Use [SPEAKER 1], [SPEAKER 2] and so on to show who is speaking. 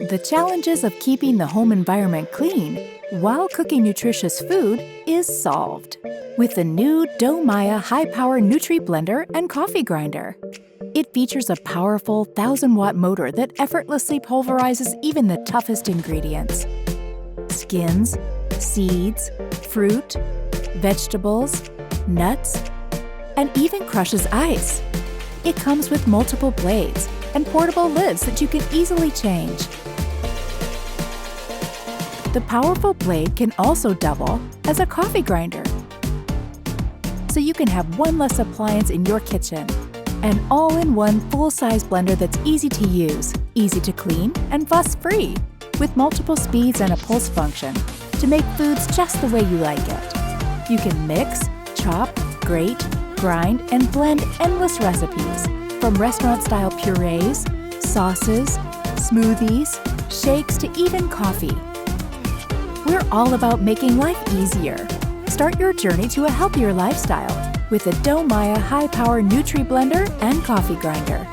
[SPEAKER 1] The challenges of keeping the home environment clean while cooking nutritious food is solved with the new Domaya high-power Nutri blender and coffee grinder. It features a powerful 1,000-watt motor that effortlessly pulverizes even the toughest ingredients. Skins, seeds, fruit, vegetables, nuts, and even crushes ice. It comes with multiple blades and portable lids that you can easily change. The powerful blade can also double as a coffee grinder, so you can have one less appliance in your kitchen. An all-in-one full-size blender that's easy to use, easy to clean, and fuss-free, with multiple speeds and a pulse function to make foods just the way you like it. You can mix, chop, grate, grind, and blend endless recipes, from restaurant-style purées, sauces, smoothies, shakes, to even coffee. We're all about making life easier. Start your journey to a healthier lifestyle with the Domaya high-power Nutri blender and coffee grinder.